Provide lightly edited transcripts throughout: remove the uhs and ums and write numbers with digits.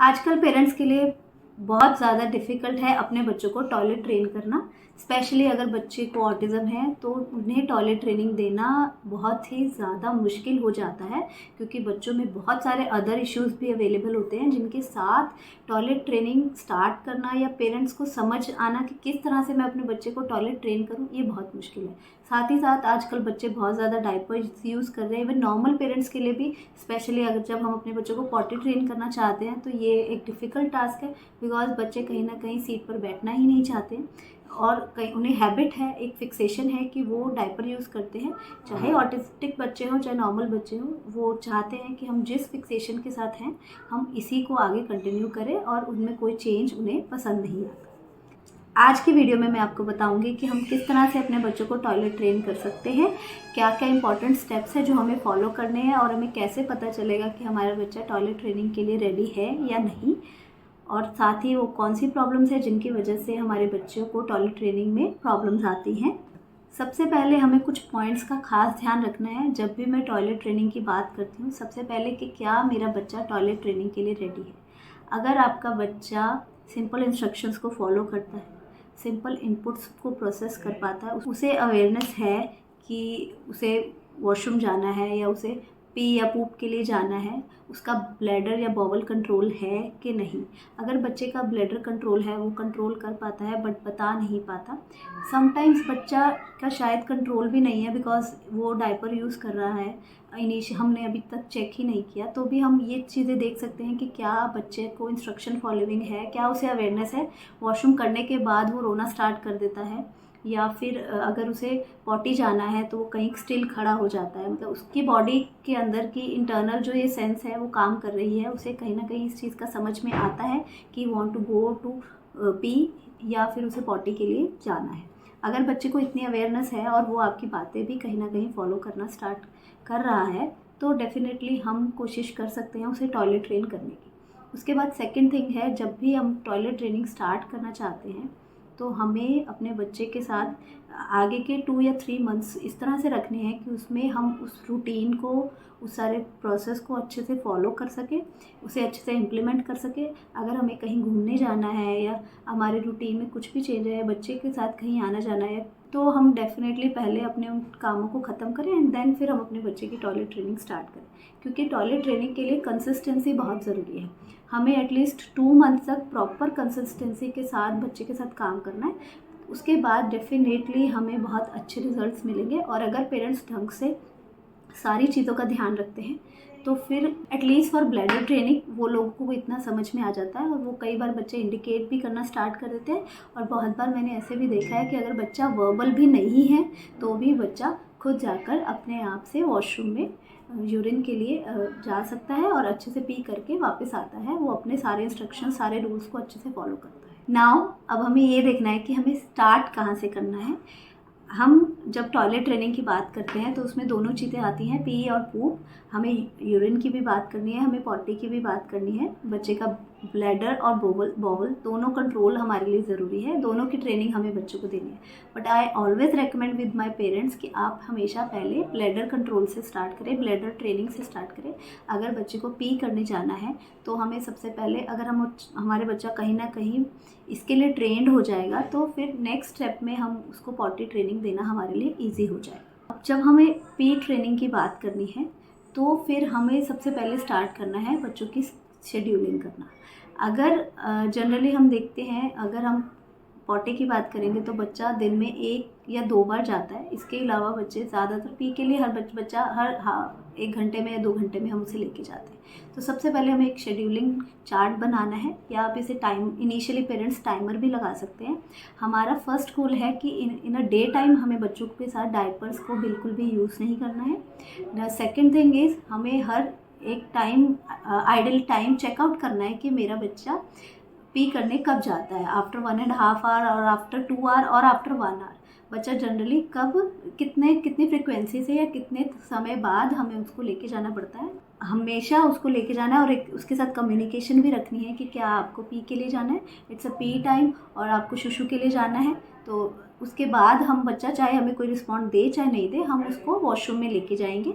आजकल पेरेंट्स के लिए बहुत ज़्यादा डिफ़िकल्ट है अपने बच्चों को टॉयलेट ट्रेन करना। स्पेशली अगर बच्चे को ऑटिज़म है तो उन्हें टॉयलेट ट्रेनिंग देना बहुत ही ज़्यादा मुश्किल हो जाता है, क्योंकि बच्चों में बहुत सारे अदर इश्यूज़ भी अवेलेबल होते हैं जिनके साथ टॉयलेट ट्रेनिंग स्टार्ट करना या पेरेंट्स को समझ आना कि किस तरह से मैं अपने बच्चे को टॉयलेट ट्रेन करूँ, ये बहुत मुश्किल है। साथ ही साथ आजकल बच्चे बहुत ज़्यादा डायपर्स यूज़ कर रहे हैं। इवन नॉर्मल पेरेंट्स के लिए भी, स्पेशली अगर जब हम अपने बच्चों को पॉटी ट्रेन करना चाहते हैं तो ये एक डिफ़िकल्ट टास्क है, बिकॉज बच्चे कहीं ना कहीं सीट पर बैठना ही नहीं चाहते और कहीं उन्हें हैबिट है, एक फिक्सेशन है कि वो डायपर यूज़ करते हैं। चाहे ऑटिस्टिक बच्चे हों चाहे नॉर्मल बच्चे हों, वो चाहते हैं कि हम जिस फिक्सेशन के साथ हैं हम इसी को आगे कंटिन्यू करें और उनमें कोई चेंज उन्हें पसंद नहीं आता। आज की वीडियो में मैं आपको बताऊंगी कि हम किस तरह से अपने बच्चों को टॉयलेट ट्रेन कर सकते हैं, क्या क्या इंपॉर्टेंट स्टेप्स हैं जो हमें फॉलो करने हैं और हमें कैसे पता चलेगा कि हमारा बच्चा टॉयलेट ट्रेनिंग के लिए रेडी है या नहीं, और साथ ही वो कौन सी प्रॉब्लम्स है जिनकी वजह से हमारे बच्चों को टॉयलेट ट्रेनिंग में प्रॉब्लम्स आती हैं। सबसे पहले हमें कुछ पॉइंट्स का खास ध्यान रखना है जब भी मैं टॉयलेट ट्रेनिंग की बात करती हूँ। सबसे पहले कि क्या मेरा बच्चा टॉयलेट ट्रेनिंग के लिए रेडी है। अगर आपका बच्चा सिंपल इंस्ट्रक्शंस को फॉलो करता है, सिंपल इनपुट्स को प्रोसेस कर पाता है, उसे अवेयरनेस है कि उसे वॉशरूम जाना है या उसे पी या पूप के लिए जाना है, उसका ब्लैडर या बॉवल कंट्रोल है कि नहीं। अगर बच्चे का ब्लैडर कंट्रोल है, वो कंट्रोल कर पाता है बट बता नहीं पाता। समटाइम्स बच्चा का शायद कंट्रोल भी नहीं है बिकॉज वो डायपर यूज़ कर रहा है, हमने अभी तक चेक ही नहीं किया, तो भी हम ये चीज़ें देख सकते हैं कि क्या बच्चे को इंस्ट्रक्शन फॉलोइंग है, क्या उसे अवेयरनेस है। वॉशरूम करने के बाद वो रोना स्टार्ट कर देता है, या फिर अगर उसे पॉटी जाना है तो वो कहीं स्टिल खड़ा हो जाता है। मतलब उसकी बॉडी के अंदर की इंटरनल जो ये सेंस है वो काम कर रही है, उसे कहीं ना कहीं इस चीज़ का समझ में आता है कि want to go to pee या फिर उसे पॉटी के लिए जाना है। अगर बच्चे को इतनी अवेयरनेस है और वो आपकी बातें भी कहीं ना कहीं फॉलो करना स्टार्ट कर रहा है तो डेफिनेटली हम कोशिश कर सकते हैं उसे टॉयलेट ट्रेन करने की। उसके बाद सेकेंड थिंग है, जब भी हम टॉयलेट ट्रेनिंग स्टार्ट करना चाहते हैं तो हमें अपने बच्चे के साथ आगे के 2 या 3 मंथ्स इस तरह से रखने हैं कि उसमें हम उस रूटीन को, उस सारे प्रोसेस को अच्छे से फॉलो कर सकें, उसे अच्छे से इम्प्लीमेंट कर सकें। अगर हमें कहीं घूमने जाना है या हमारे रूटीन में कुछ भी चेंज है, बच्चे के साथ कहीं आना जाना है, तो हम डेफिनेटली पहले अपने उन कामों को ख़त्म करें एंड देन फिर हम अपने बच्चे की टॉयलेट ट्रेनिंग स्टार्ट करें, क्योंकि टॉयलेट ट्रेनिंग के लिए कंसिस्टेंसी बहुत ज़रूरी है। हमें एटलीस्ट 2 मंथ तक प्रॉपर कंसिस्टेंसी के साथ बच्चे के साथ काम करना है। उसके बाद डेफिनेटली हमें बहुत अच्छे रिजल्ट्स मिलेंगे। और अगर पेरेंट्स ढंग से सारी चीज़ों का ध्यान रखते हैं तो फिर एटलीस्ट फॉर ब्लैडर ट्रेनिंग वो लोगों को इतना समझ में आ जाता है और वो कई बार बच्चे इंडिकेट भी करना स्टार्ट कर देते हैं। और बहुत बार मैंने ऐसे भी देखा है कि अगर बच्चा वर्बल भी नहीं है तो भी बच्चा खुद जाकर अपने आप से वॉशरूम में यूरिन के लिए जा सकता है और अच्छे से पी करके वापस आता है। वो अपने सारे इंस्ट्रक्शन, सारे रूल्स को अच्छे से फॉलो करता है। नाउ अब हमें ये देखना है कि हमें स्टार्ट कहाँ से करना है। हम जब टॉयलेट ट्रेनिंग की बात करते हैं तो उसमें दोनों चीज़ें आती हैं, पी और पूप। हमें यूरिन की भी बात करनी है, हमें पॉटी की भी बात करनी है। बच्चे का ब्लैडर और बॉवल दोनों कंट्रोल हमारे लिए ज़रूरी है, दोनों की ट्रेनिंग हमें बच्चों को देनी है। But I always recommend with my parents कि आप हमेशा पहले ब्लैडर कंट्रोल से स्टार्ट करें, ब्लैडर ट्रेनिंग से स्टार्ट करें। अगर बच्चे को पी करने जाना है तो हमें सबसे पहले, अगर हमारे बच्चा कहीं ना कहीं इसके लिए ट्रेंड हो जाएगा तो फिर नेक्स्ट स्टेप में हम उसको पॉटी ट्रेनिंग देना हमारे लिए ईजी हो जाएगा। अब जब हमें पी ट्रेनिंग की बात करनी है तो फिर हमें सबसे पहले स्टार्ट करना है बच्चों की शेड्यूलिंग करना। अगर जनरली हम देखते हैं, अगर हम पॉटी की बात करेंगे तो बच्चा दिन में 1 या 2 बार जाता है। इसके अलावा बच्चे ज़्यादातर पी के लिए हर बच्चा हर 1 घंटे में या 2 घंटे में हम उसे लेके जाते हैं। तो सबसे पहले हमें एक शेड्यूलिंग चार्ट बनाना है, या आप इसे इनिशियली पेरेंट्स टाइमर भी लगा सकते हैं। हमारा फर्स्ट गोल है कि इन अ डे टाइम हमें बच्चों के साथ डायपर्स को बिल्कुल भी यूज़ नहीं करना है। द सेकेंड थिंग इज़ हमें हर एक टाइम आइडल टाइम चेकआउट करना है कि मेरा बच्चा पी करने कब जाता है, आफ्टर 1.5 आवर और आफ्टर 2 आवर और आफ्टर 1 आवर। बच्चा जनरली कब, कितनी फ्रिक्वेंसी से या कितने समय बाद हमें उसको लेके जाना पड़ता है। हमेशा उसको लेके जाना है और एक उसके साथ कम्युनिकेशन भी रखनी है कि क्या आपको पी के लिए जाना है, इट्स अ पी टाइम, और आपको शुशु के लिए जाना है। तो उसके बाद हम बच्चा, चाहे हमें कोई रिस्पॉन्ड दे चाहे नहीं दे, हम उसको वॉशरूम में लेके जाएंगे।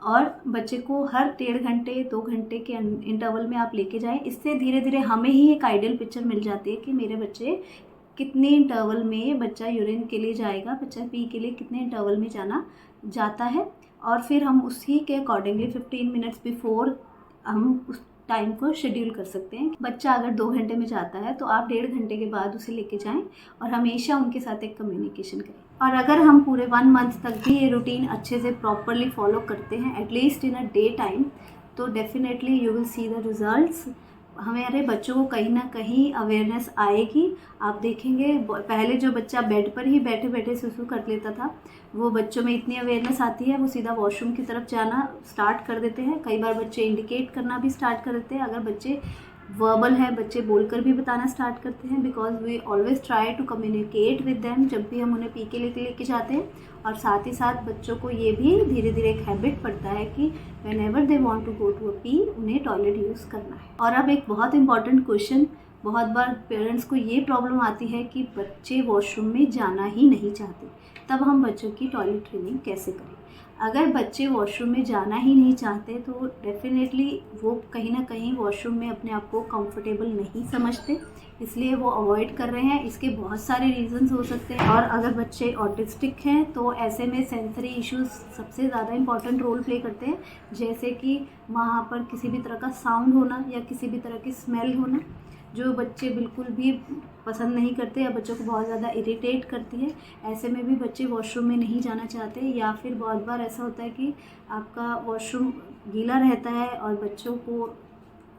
और बच्चे को हर 1.5 घंटे 2 घंटे के इंटरवल में आप लेके जाएं। इससे धीरे धीरे हमें ही एक आइडियल पिक्चर मिल जाती है कि मेरे बच्चे कितने इंटरवल में बच्चा यूरिन के लिए जाएगा, बच्चा पी के लिए कितने इंटरवल में जाता है। और फिर हम उसी के अकॉर्डिंगली 15 मिनट्स बिफोर हम उस टाइम को शेड्यूल कर सकते हैं। बच्चा अगर 2 घंटे में जाता है तो आप 1.5 घंटे के बाद उसे लेके जाएं और हमेशा उनके साथ एक कम्युनिकेशन करें। और अगर हम पूरे 1 मंथ तक भी ये रूटीन अच्छे से प्रॉपरली फॉलो करते हैं at least in a day time, तो definitely you will see the results. हमारे बच्चों को कहीं ना कहीं अवेयरनेस आएगी। आप देखेंगे पहले जो बच्चा बेड पर ही बैठे बैठे सुसु कर लेता था, वो बच्चों में इतनी अवेयरनेस आती है वो सीधा वॉशरूम की तरफ जाना स्टार्ट कर देते हैं। कई बार बच्चे इंडिकेट करना भी स्टार्ट कर देते हैं। अगर बच्चे वर्बल है, बच्चे बोलकर भी बताना स्टार्ट करते हैं, because we always try to communicate with them जब भी हम उन्हें पी के लेके जाते हैं। और साथ ही साथ बच्चों को ये भी धीरे धीरे एक हैबिट पड़ता है कि whenever they want to go to a pee, उन्हें टॉयलेट यूज़ करना है। और अब एक बहुत इंपॉर्टेंट क्वेश्चन, बहुत बार पेरेंट्स को ये प्रॉब्लम आती है कि बच्चे वॉशरूम में जाना ही नहीं चाहते, तब हम बच्चों की टॉयलेट ट्रेनिंग कैसे करें। अगर बच्चे वॉशरूम में जाना ही नहीं चाहते तो डेफिनेटली वो कहीं ना कहीं वॉशरूम में अपने आप को कंफर्टेबल नहीं समझते, इसलिए वो अवॉइड कर रहे हैं। इसके बहुत सारे रीजंस हो सकते हैं। और अगर बच्चे ऑटिस्टिक हैं तो ऐसे में सेंसरी इश्यूज सबसे ज़्यादा इंपॉर्टेंट रोल प्ले करते हैं, जैसे कि वहाँ पर किसी भी तरह का साउंड होना या किसी भी तरह की स्मेल होना जो बच्चे बिल्कुल भी पसंद नहीं करते या बच्चों को बहुत ज़्यादा इरिटेट करती है। ऐसे में भी बच्चे वॉशरूम में नहीं जाना चाहते। या फिर बहुत बार ऐसा होता है कि आपका वॉशरूम गीला रहता है और बच्चों को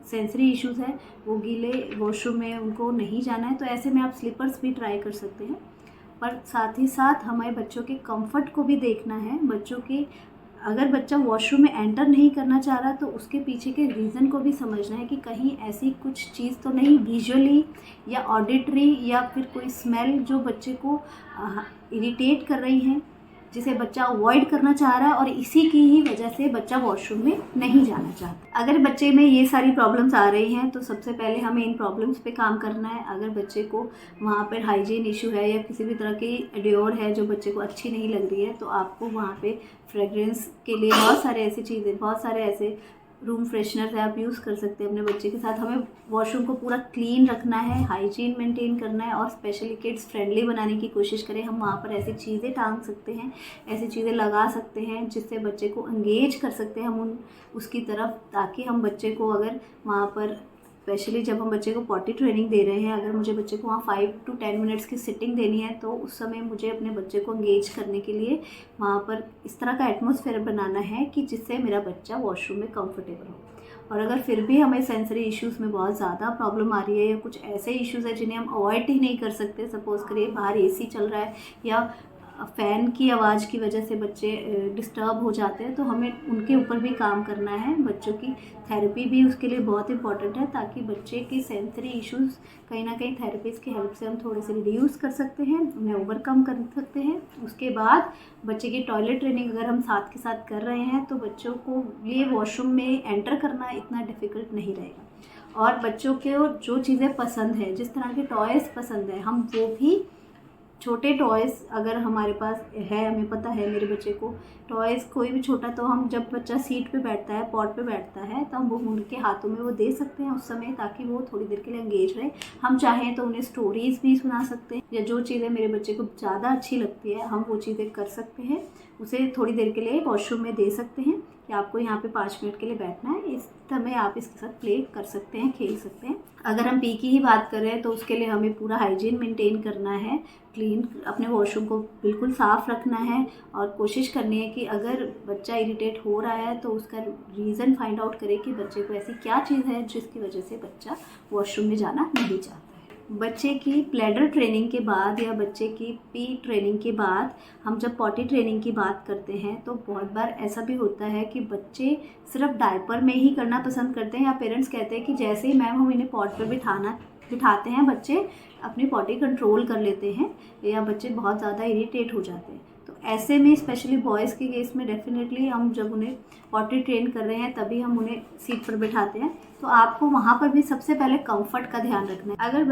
सेंसरी इश्यूज़ है, वो गीले वॉशरूम में उनको नहीं जाना है, तो ऐसे में आप स्लीपर्स भी ट्राई कर सकते हैं। पर साथ ही साथ हमारे बच्चों के कंफर्ट को भी देखना है। बच्चों की अगर बच्चा वॉशरूम में एंटर नहीं करना चाह रहा तो उसके पीछे के रीज़न को भी समझना है कि कहीं ऐसी कुछ चीज़ तो नहीं विजुअली या ऑडिटरी या फिर कोई स्मेल जो बच्चे को इरिटेट कर रही है, जिसे बच्चा अवॉइड करना चाह रहा है और इसी की ही वजह से बच्चा वॉशरूम में नहीं जाना चाहता। अगर बच्चे में ये सारी प्रॉब्लम्स आ रही हैं तो सबसे पहले हमें इन प्रॉब्लम्स पे काम करना है। अगर बच्चे को वहाँ पर हाइजीन इशू है या किसी भी तरह की एडियोर है जो बच्चे को अच्छी नहीं लग रही है, तो आपको वहाँ पे फ्रेगरेंस के लिए बहुत सारे ऐसी चीज़ें, बहुत सारे ऐसे रूम फ्रेशनर है आप यूज़ कर सकते हैं अपने बच्चे के साथ। हमें वॉशरूम को पूरा क्लीन रखना है, हाइजीन मेंटेन करना है और स्पेशली किड्स फ्रेंडली बनाने की कोशिश करें। हम वहाँ पर ऐसी चीज़ें टांग सकते हैं, ऐसी चीज़ें लगा सकते हैं जिससे बच्चे को एंगेज कर सकते हैं हम उसकी तरफ, ताकि हम बच्चे को अगर वहाँ पर स्पेशली जब हम बच्चे को पॉटी ट्रेनिंग दे रहे हैं, अगर मुझे बच्चे को वहाँ 5 to 10 मिनट्स की सिटिंग देनी है तो उस समय मुझे अपने बच्चे को एंगेज करने के लिए वहाँ पर इस तरह का एटमॉस्फेयर बनाना है कि जिससे मेरा बच्चा वॉशरूम में कंफर्टेबल हो। और अगर फिर भी हमें सेंसरी इश्यूज़ में बहुत ज़्यादा प्रॉब्लम आ रही है या कुछ ऐसे इश्यूज़ है जिन्हें हम अवॉइड ही नहीं कर सकते, सपोज़ करिए बाहर एसी चल रहा है या फ़ैन की आवाज़ की वजह से बच्चे डिस्टर्ब हो जाते हैं, तो हमें उनके ऊपर भी काम करना है। बच्चों की थेरेपी भी उसके लिए बहुत इंपॉर्टेंट है ताकि बच्चे की सेंसरी इश्यूज़ कहीं ना कहीं थेरेपीज़ की हेल्प से हम थोड़े से रिड्यूस कर सकते हैं, उन्हें ओवरकम कर सकते हैं। उसके बाद बच्चे की टॉयलेट ट्रेनिंग अगर हम साथ के साथ कर रहे हैं तो बच्चों को ये वॉशरूम में एंटर करना इतना डिफ़िकल्ट नहीं रहेगा। और बच्चों को जो चीज़ें पसंद है, जिस तरह के टॉयज़ पसंद है, हम वो भी छोटे टॉयज़ अगर हमारे पास है, हमें पता है मेरे बच्चे को टॉयज़ कोई भी छोटा, तो हम जब बच्चा सीट पे बैठता है, पॉट पे बैठता है, तो हम वो उनके हाथों में वो दे सकते हैं उस समय, ताकि वो थोड़ी देर के लिए एंगेज रहे। हम चाहें तो उन्हें स्टोरीज़ भी सुना सकते हैं या जो चीज़ें मेरे बच्चे को ज़्यादा अच्छी लगती है हम वो चीज़ें कर सकते हैं। उसे थोड़ी देर के लिए वॉशरूम में दे सकते हैं कि आपको यहाँ पे 5 मिनट के लिए बैठना है, इस समय आप इसके साथ प्ले कर सकते हैं, खेल सकते हैं। अगर हम पी की ही बात कर रहे हैं तो उसके लिए हमें पूरा हाइजीन मेंटेन करना है, क्लीन अपने वॉशरूम को बिल्कुल साफ़ रखना है और कोशिश करनी है कि अगर बच्चा इरिटेट हो रहा है तो उसका रीज़न फाइंड आउट करें कि बच्चे को ऐसी क्या चीज़ है जिसकी वजह से बच्चा वॉशरूम में जाना नहीं चाहता है। बच्चे की ब्लैडर ट्रेनिंग के बाद या बच्चे की पी ट्रेनिंग के बाद हम जब पॉटी ट्रेनिंग की बात करते हैं तो बहुत बार ऐसा भी होता है कि बच्चे सिर्फ डायपर में ही करना पसंद करते हैं या पेरेंट्स कहते हैं कि जैसे ही मैम हम इन्हें पॉट पर बिठाते हैं बच्चे अपनी पॉटी कंट्रोल कर लेते हैं या बच्चे बहुत ज़्यादा इरिटेट हो जाते हैं। तो ऐसे में स्पेशली बॉयज़ के केस में डेफिनेटली हम जब उन्हें पॉटी ट्रेन कर रहे हैं तभी हम उन्हें सीट पर बिठाते हैं। तो आपको वहाँ पर भी सबसे पहले कंफर्ट का ध्यान रखना है। अगर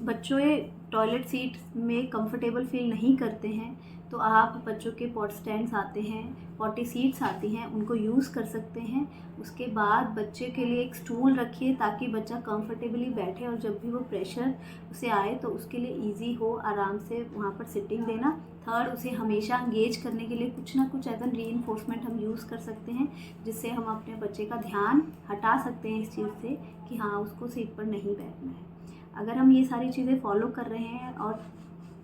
बच्चों टॉयलेट सीट में कंफर्टेबल फील नहीं करते हैं तो आप बच्चों के पॉट स्टैंड्स आते हैं पॉटी सीट्स आती हैं उनको यूज़ कर सकते हैं। उसके बाद बच्चे के लिए एक स्टूल रखिए ताकि बच्चा कंफर्टेबली बैठे और जब भी वो प्रेशर उसे आए तो उसके लिए इजी हो आराम से वहाँ पर सिटिंग देना। थर्ड, उसे हमेशा इंगेज करने के लिए कुछ ना कुछ एज एन रीइंफोर्समेंट हम यूज़ कर सकते हैं जिससे हम अपने बच्चे का ध्यान हटा सकते हैं इस चीज़ से कि हाँ उसको सीट पर नहीं बैठना है। अगर हम ये सारी चीज़ें फॉलो कर रहे हैं और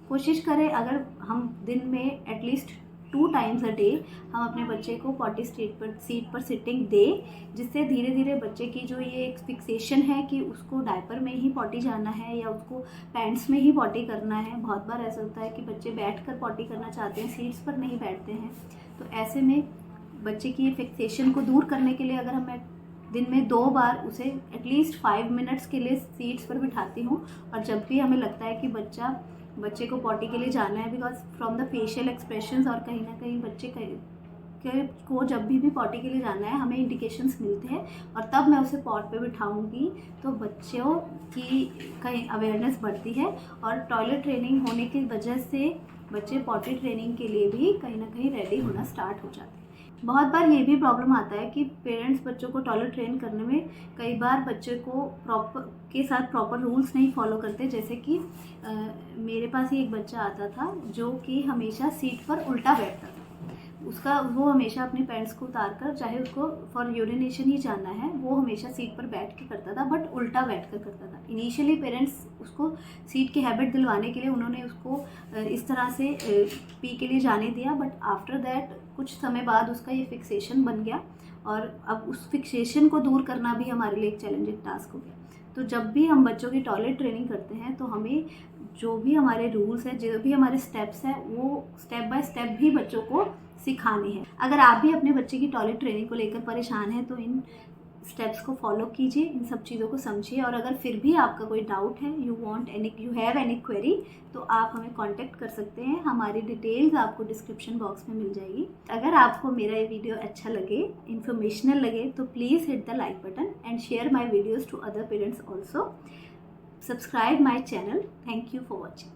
कोशिश करें, अगर हम दिन में एटलीस्ट 2 टाइम्स अ डे हम अपने बच्चे को पॉटी सीट पर सिटिंग दें, जिससे धीरे धीरे बच्चे की जो ये एक फिक्सेशन है कि उसको डायपर में ही पॉटी जाना है या उसको पैंट्स में ही पॉटी करना है। बहुत बार ऐसा होता है कि बच्चे बैठकर पॉटी करना चाहते हैं, सीट्स पर नहीं बैठते हैं। तो ऐसे में बच्चे की ये फिक्सेशन को दूर करने के लिए अगर हम दिन में 2 बार उसे एटलीस्ट 5 मिनट्स के लिए सीट्स पर बिठाती हूँ, और जब भी हमें लगता है कि बच्चे को पॉटी के लिए जाना है, because from the facial expressions और कहीं ना कहीं बच्चे को जब भी पॉटी के लिए जाना है हमें इंडिकेशंस मिलते हैं, और तब मैं उसे पॉट पे बिठाऊंगी तो बच्चों की कहीं अवेयरनेस बढ़ती है और टॉयलेट ट्रेनिंग होने की वजह से बच्चे पॉटी ट्रेनिंग के लिए भी कहीं ना कहीं रेडी होना स्टार्ट हो जाते हैं। बहुत बार ये भी प्रॉब्लम आता है कि पेरेंट्स बच्चों को टॉयलेट ट्रेन करने में कई बार बच्चे को प्रॉपर रूल्स नहीं फॉलो करते। जैसे कि मेरे पास ही एक बच्चा आता था जो कि हमेशा सीट पर उल्टा बैठता था। वो हमेशा अपने पैंट्स को उतार कर, चाहे उसको फॉर यूरिनेशन ही जाना है, वो हमेशा सीट पर बैठ के करता था, बट उल्टा बैठ कर करता था। इनिशियली पेरेंट्स उसको सीट की हैबिट दिलवाने के लिए उन्होंने उसको इस तरह से पी के लिए जाने दिया, बट आफ्टर दैट कुछ समय बाद उसका ये फिक्सेशन बन गया और अब उस फिक्सेशन को दूर करना भी हमारे लिए एक चैलेंजिंग टास्क हो गया। तो जब भी हम बच्चों की टॉयलेट ट्रेनिंग करते हैं तो हमें जो भी हमारे रूल्स हैं, जो भी हमारे स्टेप्स हैं, वो स्टेप बाय स्टेप भी बच्चों को सिखाने हैं। अगर आप भी अपने बच्चे की टॉयलेट ट्रेनिंग को लेकर परेशान हैं तो इन स्टेप्स को फॉलो कीजिए, इन सब चीज़ों को समझिए, और अगर फिर भी आपका कोई डाउट है, यू हैव एनी क्वेरी, तो आप हमें कांटेक्ट कर सकते हैं। हमारी डिटेल्स आपको डिस्क्रिप्शन बॉक्स में मिल जाएगी। अगर आपको मेरा ये वीडियो अच्छा लगे, इन्फॉर्मेशनल लगे, तो please hit the like button and share my videos to other parents also. Subscribe my channel. Thank you for watching.